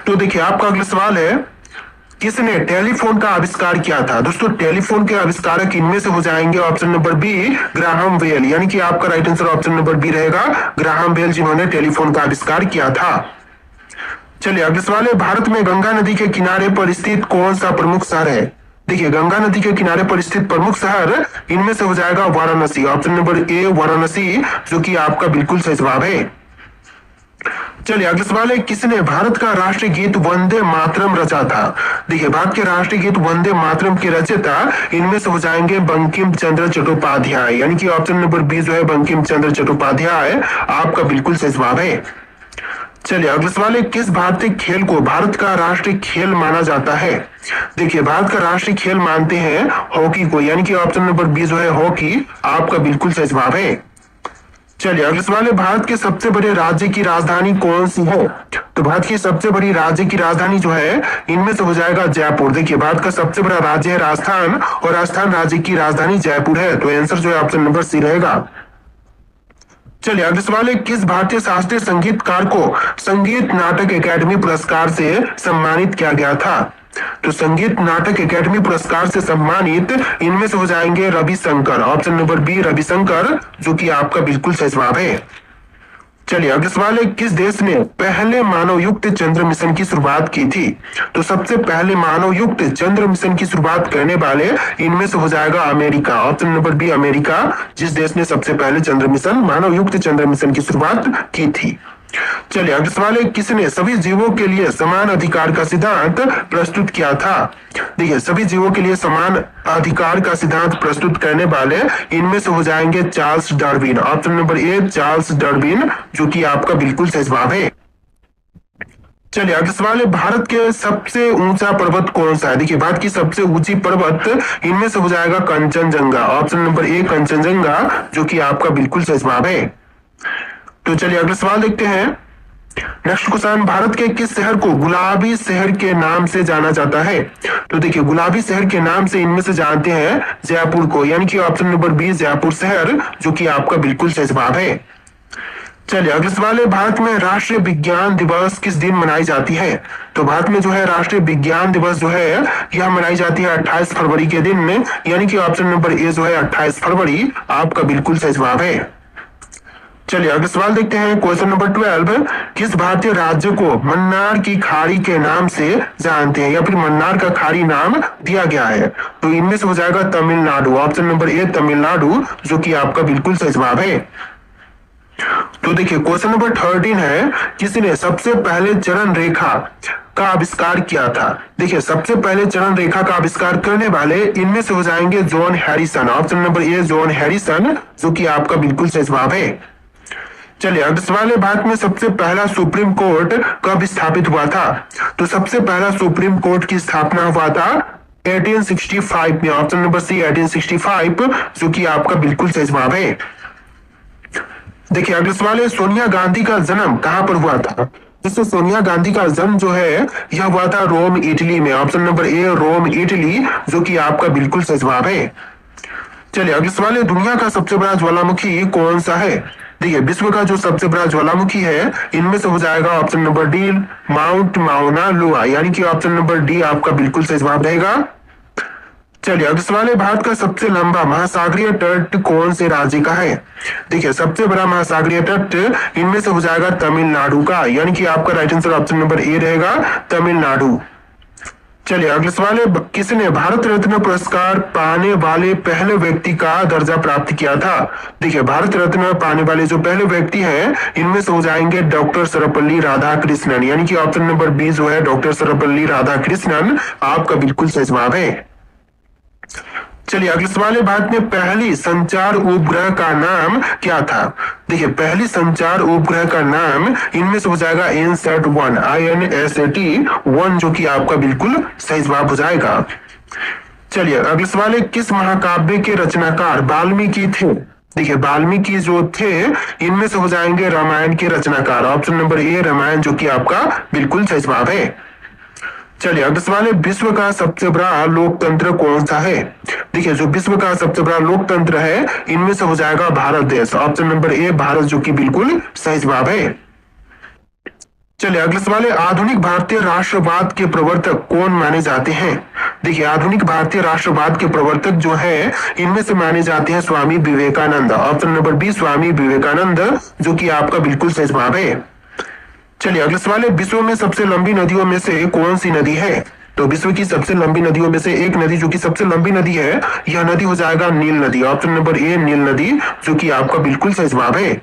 तो देखिए आपका अगला सवाल है, किसने टेलीफोन का आविष्कार किया था? दोस्तों टेलीफोन के आविष्कारक इनमें से हो जाएंगे option number B, Graham Bell. यानी कि आपका right answer option number B रहेगा, ग्राहम बेल जिन्होंने टेलीफोन का आविष्कार किया था। चलिए अगला सवाल है, भारत में गंगा नदी के किनारे पर स्थित कौन सा प्रमुख शहर है? देखिए गंगा नदी के किनारे पर स्थित प्रमुख शहर इनमें से हो जाएगा वाराणसी, ऑप्शन नंबर ए वाराणसी, जो कि आपका बिल्कुल सही जवाब है। चलिए अगला सवाल है, किसने भारत का राष्ट्रीय गीत वंदे मातरम रचा था? देखिए भारत के राष्ट्रीय गीत वंदे मातरम के रचयिता इनमें से हो जाएंगे बंकिम चंद्र चट्टोपाध्याय। यानी कि ऑप्शन नंबर बी जो है बंकिम चंद्र चट्टोपाध्याय आपका बिल्कुल सही जवाब है। चलिए अगला सवाल है, किस भारतीय खेल को भारत का राष्ट्रीय खेल माना जाता है? देखिए भारत का राष्ट्रीय खेल मानते हैं हॉकी को, यानी कि ऑप्शन नंबर बी जो है हॉकी आपका बिल्कुल सही जवाब है। चलिए अगला सवाल है, भारत के सबसे बड़े राज्य की राजधानी कौन सी है? तो भारत की सबसे बड़ी राज्य की राजधानी जो है इनमें से हो जाएगा जयपुर। देखिए भारत का सबसे बड़ा राज्य है राजस्थान, और राजस्थान राज्य की राजधानी जयपुर है। तो आंसर जो है ऑप्शन नंबर सी रहेगा। चलिए अगला सवाल है, किस भारतीय शास्त्रीय संगीतकार को संगीत नाटक अकादमी पुरस्कार से सम्मानित किया गया था? तो संगीत नाटक अकादमी पुरस्कार से सम्मानित इनमें से हो जाएंगे Ravishankar, option number B Ravishankar, जो कि आपका बिल्कुल सही जवाब है। चलिए अगला सवाल है, किस देश ने पहले मानव युक्त चंद्र मिशन की शुरुआत की थी? तो सबसे पहले मानव युक्त चंद्र मिशन की शुरुआत करने वाले इनमें से हो जाएगा America, option number B America, जिस देश ने सबसे पहले चंद्र मिशन मानव युक्त चंद्र मिशन की शुरुआत की थी। चलिए अगला सवाल है, किसने सभी जीवों के लिए समान अधिकार का सिद्धांत प्रस्तुत किया था? देखिए सभी जीवों के लिए समान अधिकार का सिद्धांत प्रस्तुत करने वाले इनमें से हो जाएंगे Charles Darwin, option number A Charles Darwin, जो कि आपका बिल्कुल सही जवाब है। चलिए अगला सवाल है, भारत के सबसे ऊंचा पर्वत कौन सा है? देखिए भारत की सबसे ऊंची पर्वत इनमें से हो जाएगा कंचनजंगा, ऑप्शन नंबर ए कंचनजंगा, जो कि आपका बिल्कुल सही जवाब है। तो चलिए अगला सवाल देखते हैं। नेक्स्ट क्वेश्चन, भारत के किस शहर को गुलाबी शहर के नाम से जाना जाता है? तो देखिए गुलाबी शहर के नाम से इनमें से जानते हैं जयपुर को, यानी कि ऑप्शन नंबर बी जयपुर शहर, जो कि आपका बिल्कुल सही जवाब है। चलिए अगला सवाल है, भारत में राष्ट्रीय विज्ञान दिवस किस दिन मनाई जाती है? तो भारत में जो है राष्ट्रीय विज्ञान दिवस जो है यह मनाई जाती है 28 फरवरी के दिन, यानी कि ऑप्शन नंबर ए जो है 28 फरवरी आपका बिल्कुल सही जवाब है। चलिए अगला सवाल देखते हैं, क्वेश्चन नंबर 12, किस भारतीय राज्य को मन्नार की खाड़ी के नाम से जानते हैं, या फिर मन्नार का खाड़ी नाम दिया गया है? तो इनमें से हो जाएगा तमिलनाडु, ऑप्शन नंबर ए तमिलनाडु, जो कि आपका बिल्कुल सही जवाब है। तो देखिए क्वेश्चन नंबर 13 है, किसने सबसे पहले चरण रेखा का आविष्कार किया था? देखिए सबसे पहले चरण रेखा का आविष्कार करने वाले इनमें से हो जाएंगे जॉन हैरिसन, ऑप्शन नंबर ए जॉन हैरिसन, जो कि आपका बिल्कुल सही जवाब है। चलिए अगला सवाल है, भारत में सबसे पहला सुप्रीम कोर्ट कब स्थापित हुआ था? तो सबसे पहला सुप्रीम कोर्ट की स्थापना हुआ था 1865 में, ऑप्शन नंबर सी 1865, जो कि आपका बिल्कुल सही जवाब है। देखिए अगला सवाल है, सोनिया गांधी का जन्म कहां पर हुआ था? जिससे सोनिया गांधी का जन्म जो है यह हुआ था रोम इटली में, option number A Rome Italy, जो कि आपका बिल्कुल सही जवाब है। चलिए अगला सवाल है, दुनिया का सबसे बड़ा ज्वालामुखी कौन सा है? देखिए विश्व का जो सबसे बड़ा ज्वालामुखी है इनमें से हो जाएगा option number D mount Mauna लोआ, यानी कि ऑप्शन नंबर डी आपका बिल्कुल सही जवाब रहेगा। चलिए अगला सवाल है, भारत का सबसे लंबा महासागरीय तट कौन से राज्य का है? देखिए सबसे बड़ा महासागरीय तट इनमें से हो जाएगा तमिलनाडु का, यानी कि आपका राइट आंसर ऑप्शन नंबर ए रहेगा तमिलनाडु। चलिए अगला सवाल है, किसने भारत रत्न पुरस्कार पाने वाले पहले व्यक्ति का दर्जा प्राप्त किया था? देखिए भारत रत्न पाने वाले जो पहले व्यक्ति हैं इनमें से हो जाएंगे डॉक्टर सर्वपल्ली राधाकृष्णन, यानी कि ऑप्शन नंबर बी जो है डॉक्टर सर्वपल्ली राधाकृष्णन आपका बिल्कुल सही जवाब है। चलिए अगला सवाल है, भारत में पहली संचार उपग्रह का नाम क्या था? देखिए पहली संचार उपग्रह का नाम इनमें से हो जाएगा INSAT-1, INSAT-1, जो कि आपका बिल्कुल सही जवाब हो जाएगा। चलिए अगला सवाल है, किस महाकाव्य के रचनाकार वाल्मीकि थे? देखिए वाल्मीकि जो थे इनमें से हो जाएंगे रामायण के रचनाकार, ऑप्शन नंबर ए रामायण, जो कि आपका बिल्कुल सही जवाब है। चलिए अगला सवाल है, विश्व का सबसे बड़ा लोकतंत्र कौन सा है? देखिए जो विश्व का सबसे बड़ा लोकतंत्र है इनमें से हो जाएगा भारत देश, ऑप्शन नंबर ए भारत, जो कि बिल्कुल सही जवाब है। चलिए अगले सवाल है, आधुनिक भारतीय राष्ट्रवाद के प्रवर्तक कौन माने जाते हैं? देखिए आधुनिक भारतीय राष्ट्रवाद के प्रवर्तक जो है इनमें से माने जाते हैं Swami Vivekananda. Option number B Swami Vivekananda, जो कि आपका बिल्कुल सही जवाब है। चलिए अगले सवाल है, विश्व में सबसे लंबी नदियों में से कौन सी नदी है? तो विश्व की सबसे लंबी नदियों में से एक नदी जो कि सबसे लंबी नदी है, यह नदी हो जाएगा नील नदी। ऑप्शन नंबर ए नील नदी, जो कि आपका बिल्कुल सही जवाब है।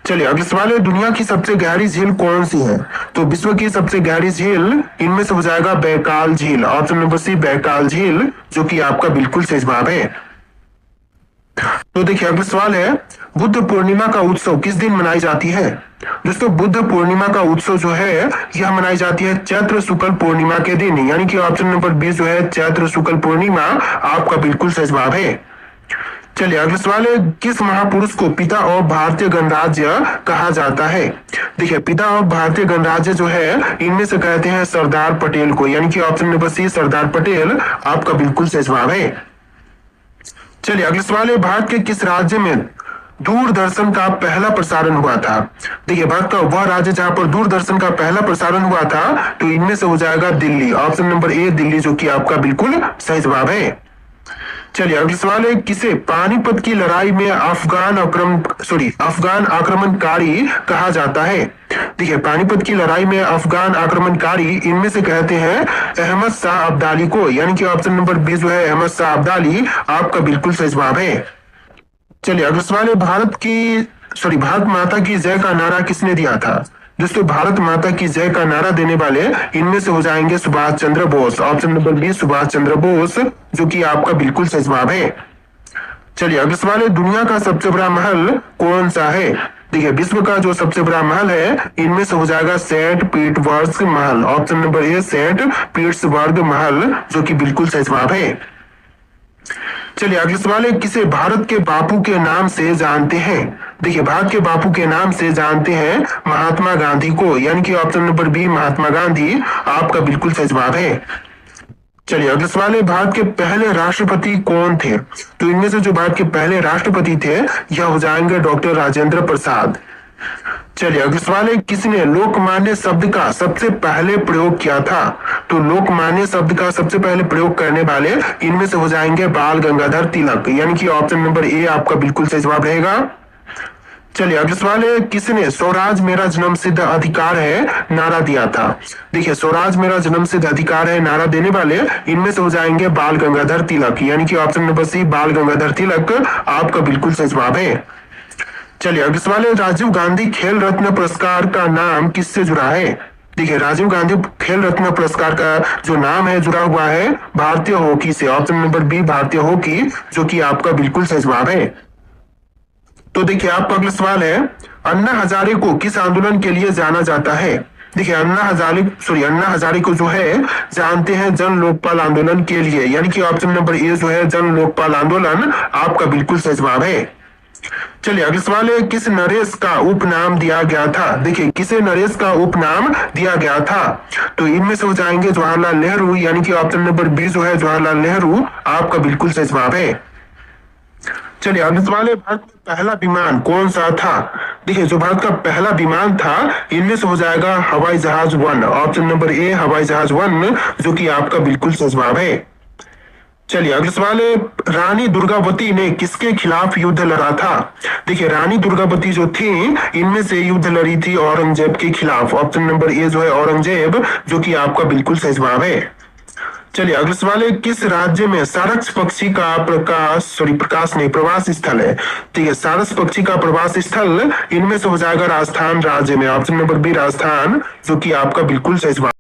चलिए अगले सवाल है, दुनिया की सबसे गहरी झील कौन सी है? तो विश्व की सबसे गहरी झील इनमें से हो जाएगा बैकाल झील। ऑप्शन नंबर सी बैकाल झील, जो कि आपका बिल्कुल सही जवाब है। तो देखिए अगला सवाल है, बुद्ध पूर्णिमा का उत्सव किस दिन मनाई जाती है? दोस्तों बुद्ध पूर्णिमा का उत्सव जो है यह मनाई जाती है चैत्र शुक्ल पूर्णिमा के दिन, यानी कि ऑप्शन नंबर बी जो है चैत्र शुक्ल पूर्णिमा आपका बिल्कुल सही जवाब है। चलिए अगला सवाल है, किस महापुरुष को पिता ऑफ भारतीय गणराज्य कहा जाता है? देखिए पिता ऑफ भारतीय गणराज्य जो है इनमें से कहते हैं सरदार पटेल को, यानी कि option number C Sardar Patel आपका बिल्कुल सही जवाब है। चलिए अगला सवाल है, भारत के किस राज्य में दूरदर्शन का पहला प्रसारण हुआ था? देखिए भारत का वह राज्य जहां पर दूरदर्शन का पहला प्रसारण हुआ था, तो इनमें से हो जाएगा दिल्ली। ऑप्शन नंबर ए दिल्ली, जो कि आपका बिल्कुल सही जवाब है। चलिए अगला सवाल है, किसे पानीपत की लड़ाई में अफगान आक्रमणकारी कहा जाता है? देखिए पानीपत की लड़ाई में अफगान आक्रमणकारी इनमें से कहते हैं अहमद शाह अब्दाली को, यानी कि ऑप्शन नंबर बी जो है अहमद शाह अब्दाली आपका बिल्कुल सही जवाब है। चलिए अगला सवाल है, भारत माता की जय का नारा किसने दिया था? दोस्तों भारत माता की जय का नारा देने वाले इनमें से हो जाएंगे Subhash Chandra Bose. Option number B Subhash Chandra Bose, जो कि आपका बिल्कुल सही जवाब है। चलिए अगला सवाल है, दुनिया का सबसे बड़ा महल कौन सा है? देखिए विश्व का जो सबसे बड़ा महल है इनमें से हो जाएगा सेंट पीटर्सबर्ग महल। Option number A Saint Petersburg महल, जो कि बिल्कुल सही जवाब है। चलिए अगला सवाल है, किसे भारत के बापू के नाम से जानते हैं? देखिए भारत के बापू के नाम से जानते हैं महात्मा गांधी को, यानी कि option number B Mahatma Gandhi आपका बिल्कुल सही जवाब है। चलिए अगला सवाल है, भारत के पहले राष्ट्रपति कौन थे? तो इनमें से जो भारत के पहले राष्ट्रपति थे यह हो जाएंगे डॉक्टर राजेंद्र प्रसाद। चलिए अगला सवाल है, किसने लोकमान्य शब्द का सबसे पहले प्रयोग किया था? तो लोकमान्य शब्द का सबसे पहले प्रयोग करने वाले इनमें से हो जाएंगे बाल गंगाधर तिलक, यानी कि ऑप्शन नंबर ए आपका बिल्कुल सही जवाब रहेगा। चलिए अगला सवाल है, किसने स्वराज मेरा जन्म सिद्ध अधिकार है नारा दिया था? देखिए स्वराज मेरा जन्म सिद्ध अधिकार है नारा देने वाले इनमें से हो जाएंगे बाल गंगाधर तिलक, यानी कि ऑप्शन नंबर सी बाल गंगाधर तिलक आपका बिल्कुल सही जवाब है। चलिए अगला सवाल है, राजीव गांधी खेल रत्न पुरस्कार का नाम किससे जुड़ा है? देखिए राजीव गांधी खेल रत्न पुरस्कार का जो नाम है जुड़ा हुआ है भारतीय हॉकी से। ऑप्शन नंबर बी भारतीय हॉकी, जो कि आपका बिल्कुल सही जवाब है। तो देखिए आपका अगला सवाल है, अन्ना हजारे को किस आंदोलन के लिए जाना जाता है? देखिए अन्ना हजारे को जो है जानते हैं जन लोकपाल आंदोलन के लिए, यानी कि ऑप्शन नंबर ए जो है जन लोकपाल आंदोलन आपका बिल्कुल सही जवाब है। चलिए अगला सवाल है, किस नरेश का उपनाम दिया गया था? देखिए किसे नरेश का उपनाम दिया गया था? तो इनमें से हो जाएंगे जवाहरलाल नेहरू, यानी कि ऑप्शन नंबर बी जो है जवाहरलाल नेहरू आपका बिल्कुल सही जवाब है। चलिए अगला सवाल है, भारत का पहला विमान कौन सा था? देखिए जो भारत का पहला विमान था इनमें से हो जाएगा हवाई जहाज 1। ऑप्शन नंबर ए हवाई जहाज 1, जो कि आपका बिल्कुल सही जवाब है। चलिए अगला सवाल है, रानी दुर्गावती ने किसके खिलाफ युद्ध लड़ा था? देखिए रानी दुर्गावती जो थी इनमें से युद्ध लड़ी थी औरंगजेब के खिलाफ। ऑप्शन नंबर ए जो है औरंगजेब, जो कि आपका बिल्कुल सही जवाब है। चलिए अगला सवाल है, किस राज्य में सारस पक्षी का प्रवास स्थल है? ठीक है सारस पक्षी का प्रवास स्थल इनमें से हो जाएगा राजस्थान राज्य में। ऑप्शन नंबर बी राजस्थान, जो कि आपका बिल्कुल सही जवाब